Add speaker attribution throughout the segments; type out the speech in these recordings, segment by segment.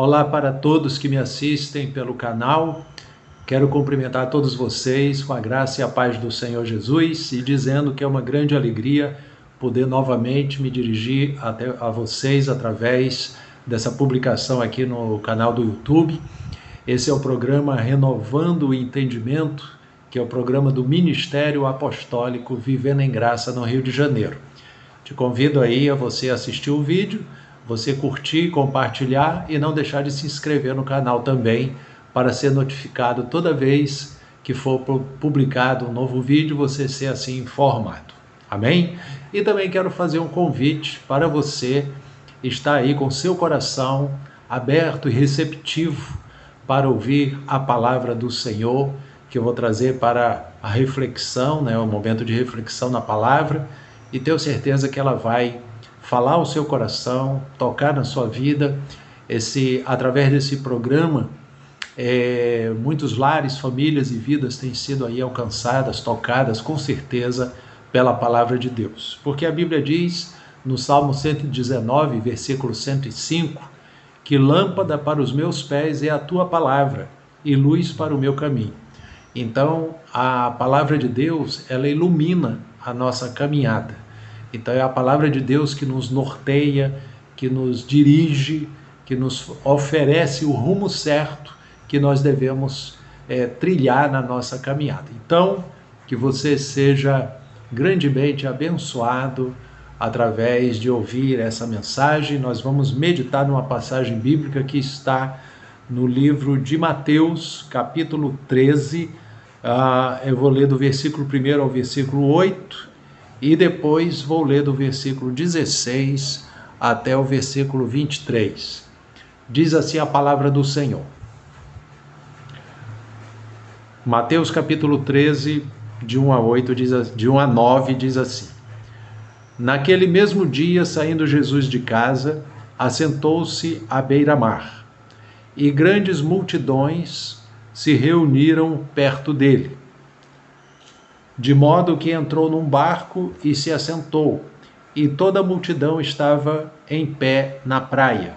Speaker 1: Olá para todos que me assistem pelo canal. Quero cumprimentar todos vocês com a graça e a paz do Senhor Jesus e dizendo que é uma grande alegria poder novamente me dirigir até a vocês através dessa publicação aqui no canal do YouTube. Esse é o programa Renovando o Entendimento, que é o programa do Ministério Apostólico Vivendo em Graça no Rio de Janeiro. Te convido aí a você assistir o vídeo, você curtir, compartilhar e não deixar de se inscrever no canal também para ser notificado toda vez que for publicado um novo vídeo, você ser assim informado. Amém? E também quero fazer um convite para você estar aí com seu coração aberto e receptivo para ouvir a palavra do Senhor, que eu vou trazer para a reflexão, o momento de reflexão na palavra, e tenho certeza que ela vai falar ao seu coração, tocar na sua vida. Através desse programa, muitos lares, famílias e vidas têm sido aí alcançadas, tocadas, com certeza, pela palavra de Deus. Porque a Bíblia diz, no Salmo 119, versículo 105, que lâmpada para os meus pés é a tua palavra e luz para o meu caminho. Então, a palavra de Deus, ela ilumina a nossa caminhada. Então, é a palavra de Deus que nos norteia, que nos dirige, que nos oferece o rumo certo que nós devemos trilhar na nossa caminhada. Então, que você seja grandemente abençoado através de ouvir essa mensagem. Nós vamos meditar numa passagem bíblica que está no livro de Mateus, capítulo 13, eu vou ler do versículo 1 ao versículo 8, e depois vou ler do versículo 16 até o versículo 23. Diz assim a palavra do Senhor. Mateus capítulo 13, de 1 a 9, diz assim: Naquele mesmo dia, saindo Jesus de casa, assentou-se à beira-mar, e grandes multidões se reuniram perto dele, de modo que entrou num barco e se assentou, e toda a multidão estava em pé na praia.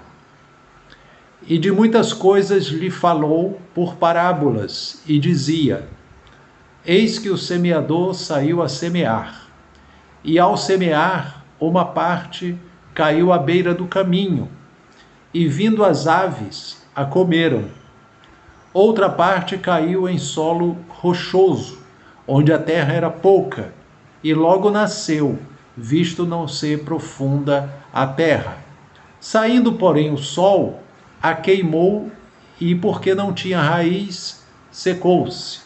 Speaker 1: E de muitas coisas lhe falou por parábolas, e dizia: Eis que o semeador saiu a semear, e ao semear, uma parte caiu à beira do caminho, e vindo as aves, a comeram. Outra parte caiu em solo rochoso, onde a terra era pouca, e logo nasceu, visto não ser profunda a terra. Saindo, porém, o sol, a queimou, e porque não tinha raiz, secou-se.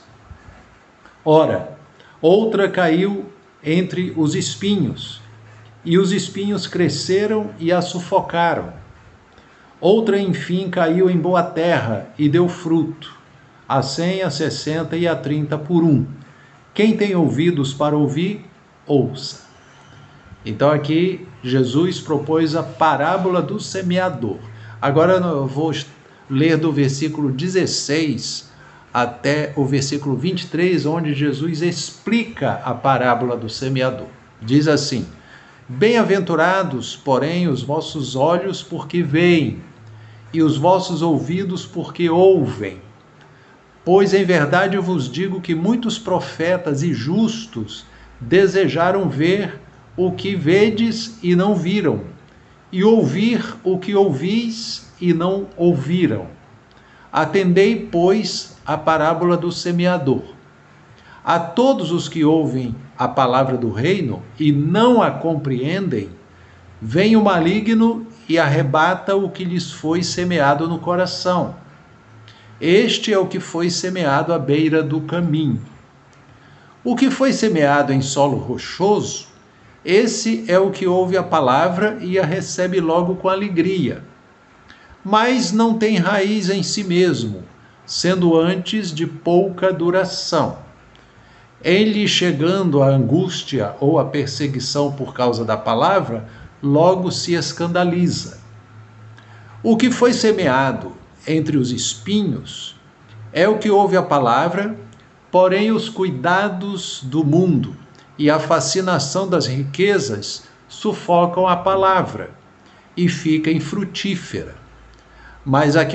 Speaker 1: Ora, outra caiu entre os espinhos, e os espinhos cresceram e a sufocaram. Outra, enfim, caiu em boa terra e deu fruto, a 100, a 60 e a 30 por um. Quem tem ouvidos para ouvir, ouça. Então aqui Jesus propôs a parábola do semeador. Agora eu vou ler do versículo 16 até o versículo 23, onde Jesus explica a parábola do semeador. Diz assim: Bem-aventurados, porém, os vossos olhos porque veem, e os vossos ouvidos porque ouvem. Pois em verdade eu vos digo que muitos profetas e justos desejaram ver o que vedes e não viram, e ouvir o que ouvis e não ouviram. Atendei, pois, a parábola do semeador. A todos os que ouvem a palavra do reino e não a compreendem, vem o maligno e arrebata o que lhes foi semeado no coração. Este é o que foi semeado à beira do caminho. O que foi semeado em solo rochoso, esse é o que ouve a palavra e a recebe logo com alegria, mas não tem raiz em si mesmo, sendo antes de pouca duração. Ele, chegando a angústia ou a perseguição por causa da palavra, logo se escandaliza. O que foi semeado entre os espinhos é o que ouve a palavra, porém os cuidados do mundo e a fascinação das riquezas sufocam a palavra e fica infrutífera. Mas o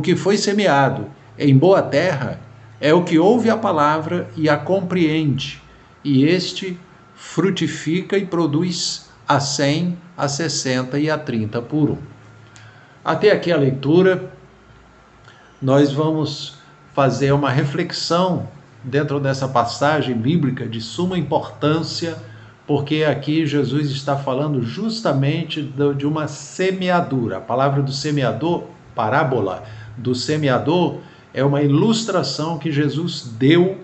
Speaker 1: que foi semeado em boa terra é o que ouve a palavra e a compreende, e este frutifica e produz a 100, a 60 e a 30 por um. Até aqui a leitura. Nós vamos fazer uma reflexão dentro dessa passagem bíblica de suma importância, porque aqui Jesus está falando justamente de uma semeadura. A palavra do semeador, parábola do semeador, é uma ilustração que Jesus deu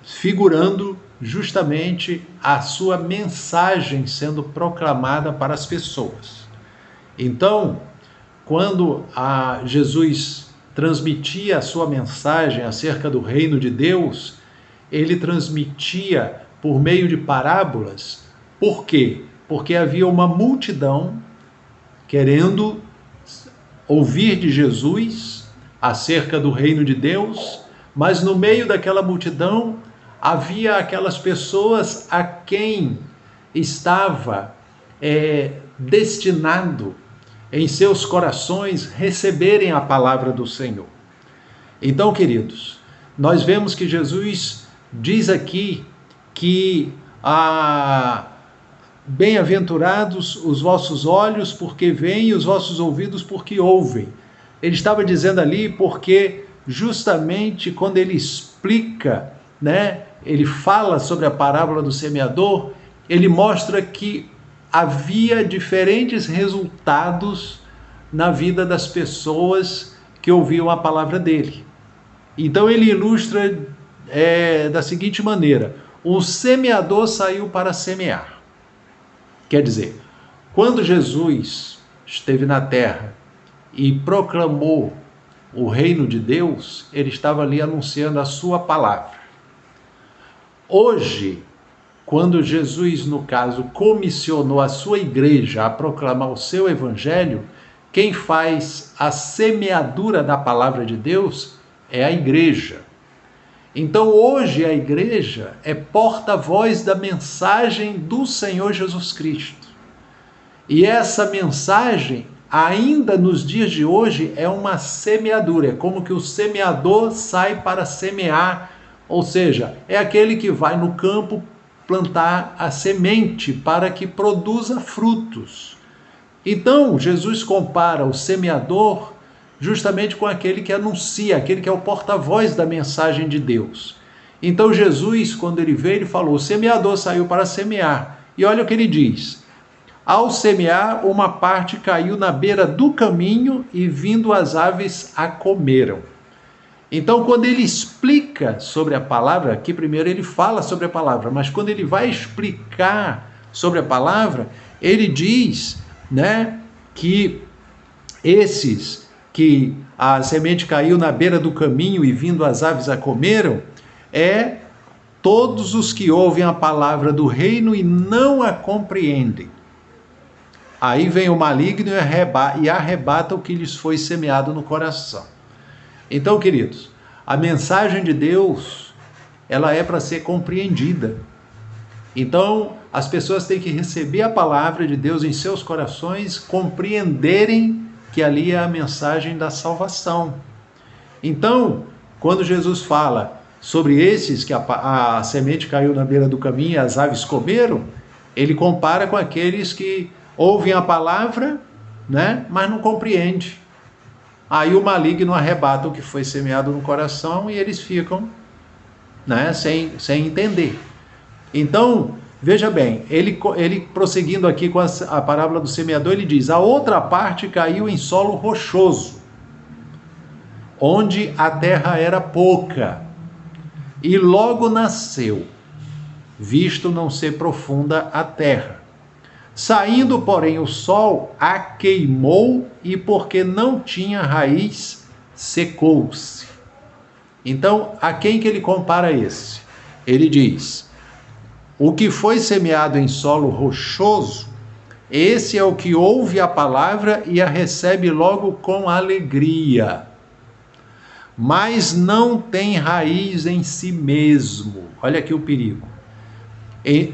Speaker 1: figurando justamente a sua mensagem sendo proclamada para as pessoas. Então, quando Jesus transmitia a sua mensagem acerca do reino de Deus, ele transmitia por meio de parábolas. Por quê? Porque havia uma multidão querendo ouvir de Jesus acerca do reino de Deus, mas no meio daquela multidão havia aquelas pessoas a quem estava destinado em seus corações receberem a palavra do Senhor. Então, queridos, nós vemos que Jesus diz aqui que bem-aventurados os vossos olhos porque veem e os vossos ouvidos porque ouvem. Ele estava dizendo ali porque justamente quando ele explica, ele fala sobre a parábola do semeador, ele mostra que havia diferentes resultados na vida das pessoas que ouviam a palavra dele. Então ele ilustra da seguinte maneira: o semeador saiu para semear. Quer dizer, quando Jesus esteve na terra e proclamou o reino de Deus, ele estava ali anunciando a sua palavra. Hoje, quando Jesus, no caso, comissionou a sua igreja a proclamar o seu evangelho, quem faz a semeadura da palavra de Deus é a igreja. Então, hoje, a igreja é porta-voz da mensagem do Senhor Jesus Cristo. E essa mensagem, ainda nos dias de hoje, é uma semeadura. É como que o semeador sai para semear, ou seja, é aquele que vai no campo plantar a semente para que produza frutos. Então, Jesus compara o semeador justamente com aquele que anuncia, aquele que é o porta-voz da mensagem de Deus. Então, Jesus, quando ele veio, ele falou: o semeador saiu para semear. E olha o que ele diz: ao semear, uma parte caiu na beira do caminho e vindo as aves a comeram. Então, quando ele explica sobre a palavra, aqui primeiro ele fala sobre a palavra, mas quando ele vai explicar sobre a palavra, ele diz, que esses que a semente caiu na beira do caminho e vindo as aves a comeram, todos os que ouvem a palavra do reino e não a compreendem. Aí vem o maligno e arrebata o que lhes foi semeado no coração. Então, queridos, a mensagem de Deus, ela é para ser compreendida. Então, as pessoas têm que receber a palavra de Deus em seus corações, compreenderem que ali é a mensagem da salvação. Então, quando Jesus fala sobre esses que a semente caiu na beira do caminho e as aves comeram, ele compara com aqueles que ouvem a palavra, mas não compreendem. Aí o maligno arrebata o que foi semeado no coração e eles ficam sem entender. Então, veja bem, ele prosseguindo aqui com a parábola do semeador, ele diz: a outra parte caiu em solo rochoso, onde a terra era pouca, e logo nasceu, visto não ser profunda a terra. Saindo, porém, o sol a queimou e, porque não tinha raiz, secou-se. Então, a quem que ele compara esse? Ele diz: o que foi semeado em solo rochoso, esse é o que ouve a palavra e a recebe logo com alegria, mas não tem raiz em si mesmo. Olha aqui o perigo.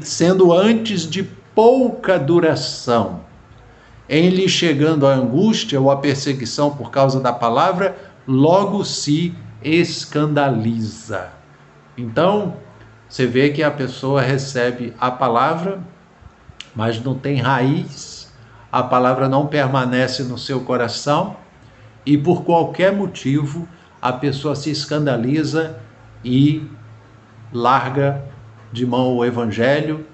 Speaker 1: Sendo antes de pouca duração, em lhe chegando a angústia ou a perseguição por causa da palavra, logo se escandaliza. Então, você vê que a pessoa recebe a palavra, mas não tem raiz, a palavra não permanece no seu coração, e por qualquer motivo a pessoa se escandaliza e larga de mão o evangelho,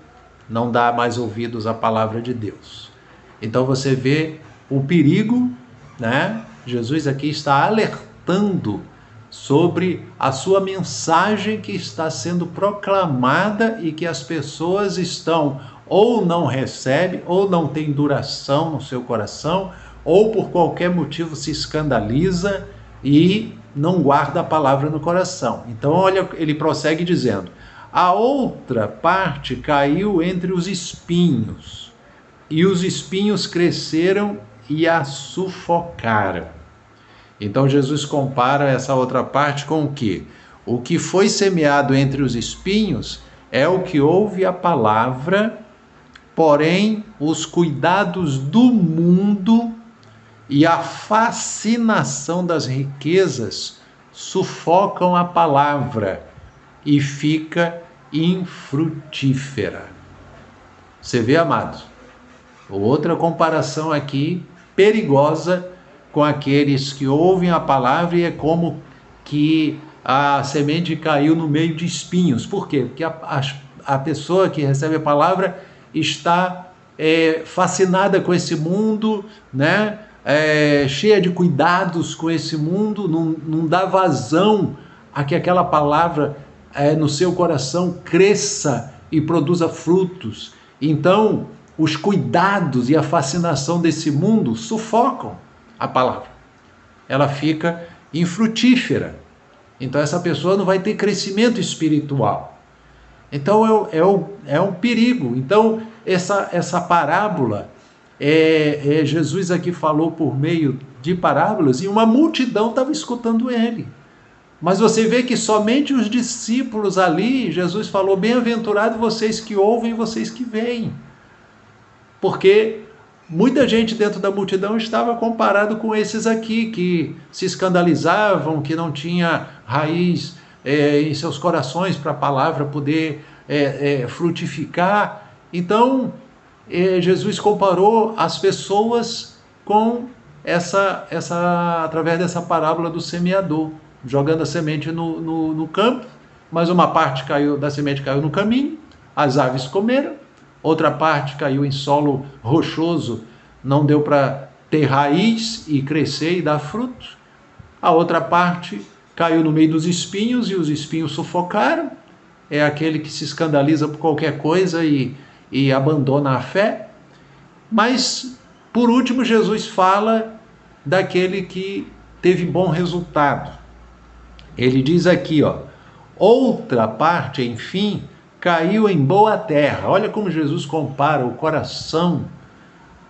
Speaker 1: não dá mais ouvidos à palavra de Deus. Então você vê o perigo, né? Jesus aqui está alertando sobre a sua mensagem que está sendo proclamada e que as pessoas estão ou não recebem, ou não tem duração no seu coração, ou por qualquer motivo se escandaliza e não guarda a palavra no coração. Então, olha, ele prossegue dizendo: a outra parte caiu entre os espinhos, e os espinhos cresceram e a sufocaram. Então Jesus compara essa outra parte com o quê? O que foi semeado entre os espinhos é o que ouve a palavra, porém os cuidados do mundo e a fascinação das riquezas sufocam a palavra e fica infrutífera. Você vê, amados? Outra comparação aqui perigosa com aqueles que ouvem a palavra, e é como que a semente caiu no meio de espinhos. Por quê? Porque a pessoa que recebe a palavra está fascinada com esse mundo, né? Cheia de cuidados com esse mundo, não dá vazão a que aquela palavra no seu coração cresça e produza frutos. Então, os cuidados e a fascinação desse mundo sufocam a palavra. Ela fica infrutífera. Então, essa pessoa não vai ter crescimento espiritual. Então, é um perigo. Então, essa parábola, Jesus aqui falou por meio de parábolas, e uma multidão estava escutando ele. Mas você vê que somente os discípulos ali, Jesus falou: bem-aventurado vocês que ouvem e vocês que veem. Porque muita gente dentro da multidão estava comparado com esses aqui, que se escandalizavam, que não tinha raiz em seus corações para a palavra poder frutificar. Então, Jesus comparou as pessoas com através dessa parábola do semeador, jogando a semente no campo, mas uma parte da semente caiu no caminho, as aves comeram, outra parte caiu em solo rochoso, não deu para ter raiz e crescer e dar frutos. A outra parte caiu no meio dos espinhos e os espinhos sufocaram. É aquele que se escandaliza por qualquer coisa e abandona a fé. Mas, por último, Jesus fala daquele que teve bom resultado. Ele diz aqui, outra parte, enfim, caiu em boa terra. Olha como Jesus compara o coração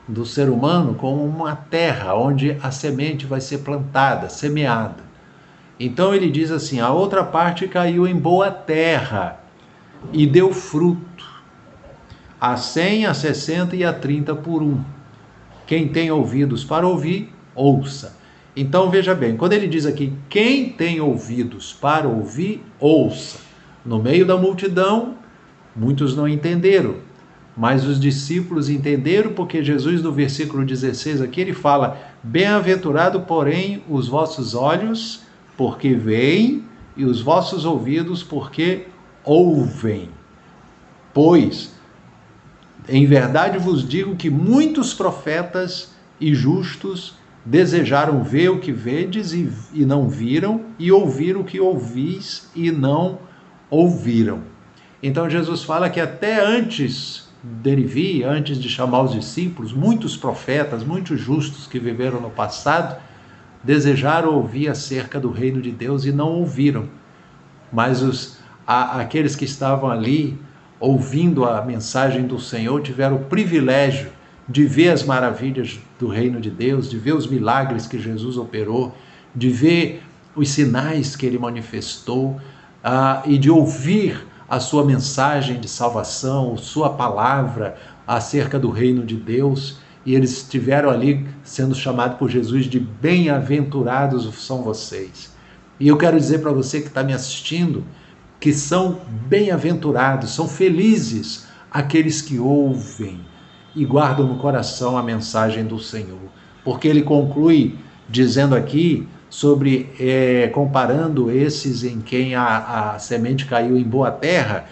Speaker 1: do ser humano com uma terra onde a semente vai ser plantada, semeada. Então ele diz assim: a outra parte caiu em boa terra e deu fruto, a 100, a 60 e a 30 por um. Quem tem ouvidos para ouvir, ouça. Então veja bem, quando ele diz aqui, quem tem ouvidos para ouvir, ouça. No meio da multidão, muitos não entenderam, mas os discípulos entenderam, porque Jesus, no versículo 16 aqui, ele fala: bem-aventurado, porém, os vossos olhos, porque veem, e os vossos ouvidos, porque ouvem. Pois, em verdade vos digo que muitos profetas e justos desejaram ver o que vedes e não viram, e ouvir o que ouvis e não ouviram. Então Jesus fala que até antes dele vir, antes de chamar os discípulos, muitos profetas, muitos justos que viveram no passado, desejaram ouvir acerca do reino de Deus e não ouviram. Mas aqueles que estavam ali ouvindo a mensagem do Senhor tiveram o privilégio de ver as maravilhas do reino de Deus, de ver os milagres que Jesus operou, de ver os sinais que ele manifestou, e de ouvir a sua mensagem de salvação, sua palavra acerca do reino de Deus. e eles estiveram ali sendo chamados por Jesus de bem-aventurados são vocês. E eu quero dizer para você que está me assistindo, que são bem-aventurados, são felizes aqueles que ouvem e guardam no coração a mensagem do Senhor. Porque ele conclui dizendo aqui sobre, comparando esses em quem a semente caiu em boa terra,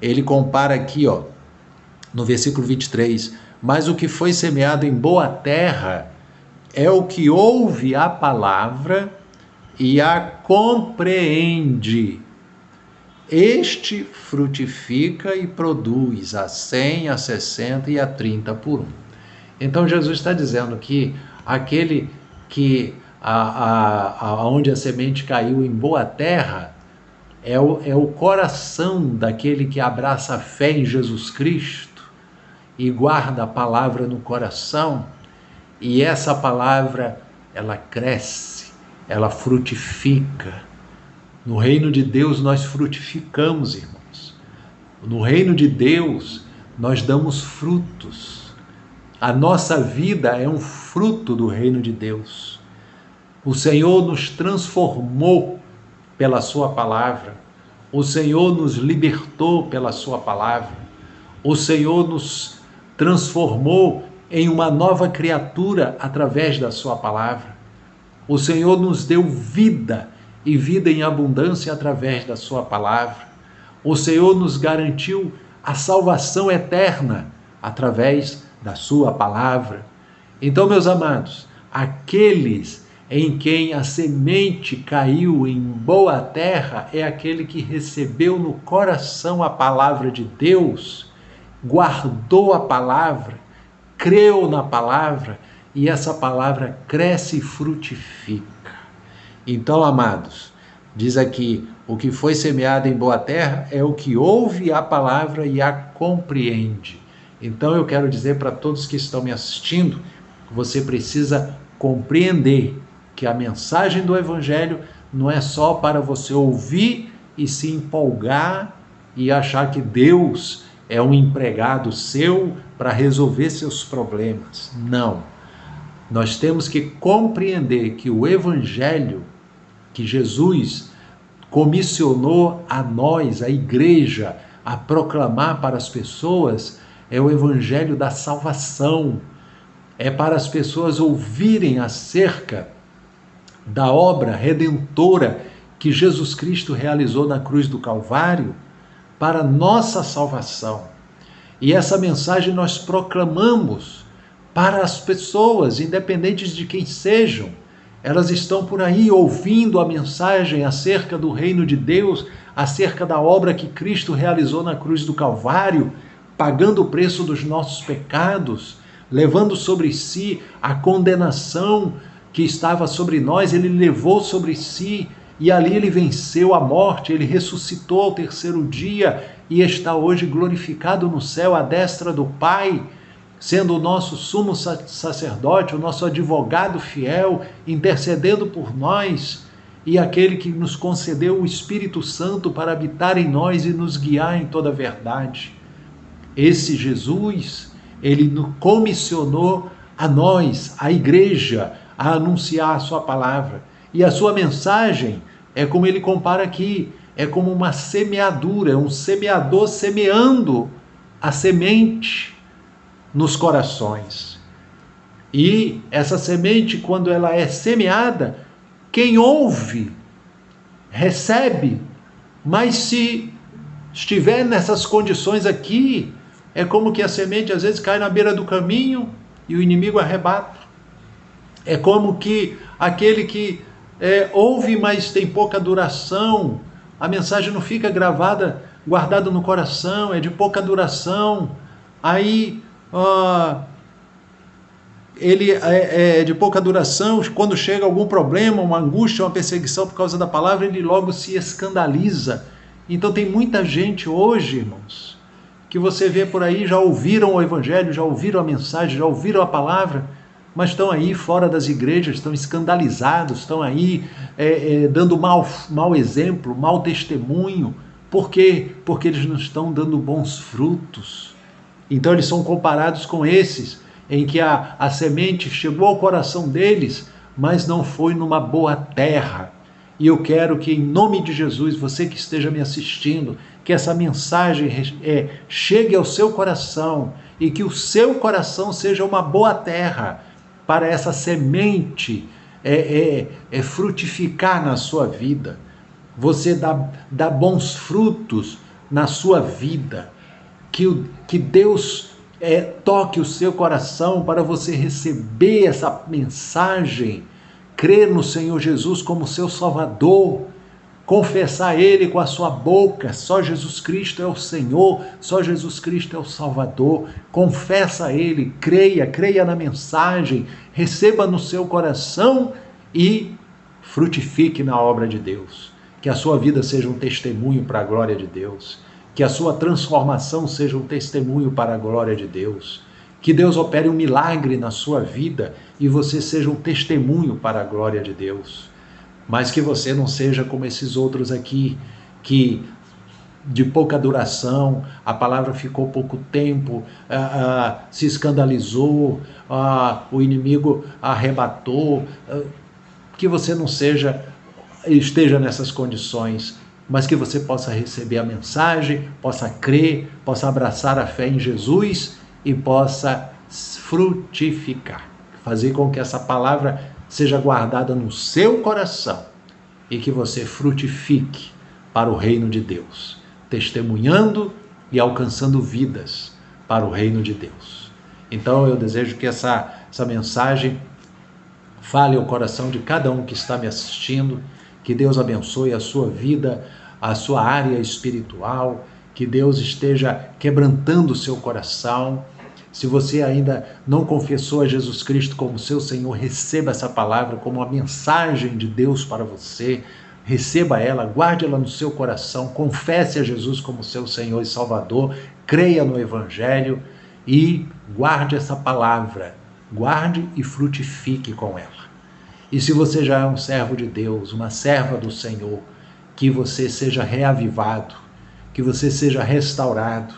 Speaker 1: ele compara aqui, no versículo 23, mas o que foi semeado em boa terra é o que ouve a palavra e a compreende. Este frutifica e produz a 100, a 60 e a 30 por 1. Então Jesus está dizendo que aquele que onde a semente caiu em boa terra é o coração daquele que abraça a fé em Jesus Cristo e guarda a palavra no coração, e essa palavra ela cresce, ela frutifica. No reino de Deus nós frutificamos, irmãos. No reino de Deus nós damos frutos. A nossa vida é um fruto do reino de Deus. O Senhor nos transformou pela sua palavra. O Senhor nos libertou pela sua palavra. O Senhor nos transformou em uma nova criatura através da sua palavra. O Senhor nos deu vida e vida em abundância através da sua palavra. O Senhor nos garantiu a salvação eterna através da sua palavra. Então, meus amados, aqueles em quem a semente caiu em boa terra é aquele que recebeu no coração a palavra de Deus, guardou a palavra, creu na palavra, e essa palavra cresce e frutifica. Então, amados, diz aqui, o que foi semeado em boa terra é o que ouve a palavra e a compreende. Então, eu quero dizer para todos que estão me assistindo, você precisa compreender que a mensagem do Evangelho não é só para você ouvir e se empolgar e achar que Deus é um empregado seu para resolver seus problemas. Não. Nós temos que compreender que o Evangelho que Jesus comissionou a nós, a igreja, a proclamar para as pessoas, é o Evangelho da salvação. É para as pessoas ouvirem acerca da obra redentora que Jesus Cristo realizou na cruz do Calvário para nossa salvação. E essa mensagem nós proclamamos para as pessoas, independentes de quem sejam. Elas estão por aí ouvindo a mensagem acerca do reino de Deus, acerca da obra que Cristo realizou na cruz do Calvário, pagando o preço dos nossos pecados, levando sobre si a condenação que estava sobre nós. Ele levou sobre si e ali ele venceu a morte, ele ressuscitou ao terceiro dia e está hoje glorificado no céu à destra do Pai, sendo o nosso sumo sacerdote, o nosso advogado fiel, intercedendo por nós, e aquele que nos concedeu o Espírito Santo para habitar em nós e nos guiar em toda a verdade. Esse Jesus, ele nos comissionou a nós, a igreja, a anunciar a sua palavra. E a sua mensagem é como ele compara aqui, é como uma semeadura, um semeador semeando a semente nos corações. E essa semente, quando ela é semeada, quem ouve, recebe, mas se estiver nessas condições aqui, é como que a semente às vezes cai na beira do caminho e o inimigo arrebata. É como que aquele que ouve, mas tem pouca duração, a mensagem não fica gravada, guardada no coração, é de pouca duração, aí ele é de pouca duração, quando chega algum problema, uma angústia, uma perseguição por causa da palavra, ele logo se escandaliza. Então tem muita gente hoje, irmãos, que você vê por aí, já ouviram o Evangelho, já ouviram a mensagem, já ouviram a palavra, mas estão aí fora das igrejas, estão escandalizados, estão aí dando mau exemplo, mau testemunho. Por quê? Porque eles não estão dando bons frutos. Então eles são comparados com esses. em que a semente chegou ao coração deles, mas não foi numa boa terra. E eu quero que, em nome de Jesus, você que esteja me assistindo, que essa mensagem chegue ao seu coração e que o seu coração seja uma boa terra para essa semente frutificar na sua vida. Você dá bons frutos na sua vida. Que Deus toque o seu coração para você receber essa mensagem, crer no Senhor Jesus como seu Salvador, confessar Ele com a sua boca, só Jesus Cristo é o Senhor, só Jesus Cristo é o Salvador, confessa Ele, creia na mensagem, receba no seu coração e frutifique na obra de Deus. Que a sua vida seja um testemunho para a glória de Deus, que a sua transformação seja um testemunho para a glória de Deus, que Deus opere um milagre na sua vida e você seja um testemunho para a glória de Deus. Mas que você não seja como esses outros aqui, que de pouca duração, a palavra ficou pouco tempo, se escandalizou, o inimigo arrebatou. Que você não esteja nessas condições, mas que você possa receber a mensagem, possa crer, possa abraçar a fé em Jesus e possa frutificar. Fazer com que essa palavra seja guardada no seu coração e que você frutifique para o reino de Deus, testemunhando e alcançando vidas para o reino de Deus. Então eu desejo que essa mensagem fale ao coração de cada um que está me assistindo, que Deus abençoe a sua vida, a sua área espiritual, que Deus esteja quebrantando o seu coração. Se você ainda não confessou a Jesus Cristo como seu Senhor, receba essa palavra como uma mensagem de Deus para você. Receba ela, guarde ela no seu coração, confesse a Jesus como seu Senhor e Salvador, creia no Evangelho e guarde essa palavra, guarde e frutifique com ela. E se você já é um servo de Deus, uma serva do Senhor, que você seja reavivado, que você seja restaurado,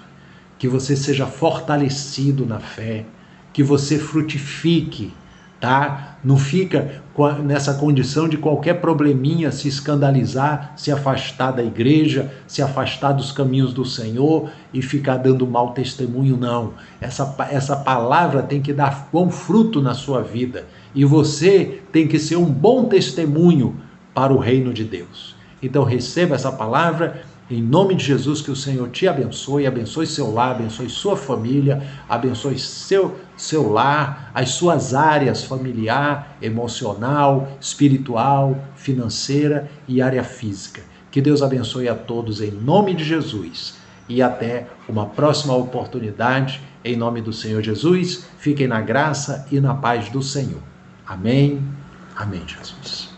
Speaker 1: que você seja fortalecido na fé, que você frutifique, tá? Não fica nessa condição de qualquer probleminha se escandalizar, se afastar da igreja, se afastar dos caminhos do Senhor e ficar dando mau testemunho, não. Essa palavra tem que dar bom fruto na sua vida e você tem que ser um bom testemunho para o reino de Deus. Então receba essa palavra. Em nome de Jesus, que o Senhor te abençoe, abençoe seu lar, abençoe sua família, abençoe seu lar, as suas áreas familiar, emocional, espiritual, financeira e área física. Que Deus abençoe a todos em nome de Jesus e até uma próxima oportunidade em nome do Senhor Jesus. Fiquem na graça e na paz do Senhor. Amém. Amém, Jesus.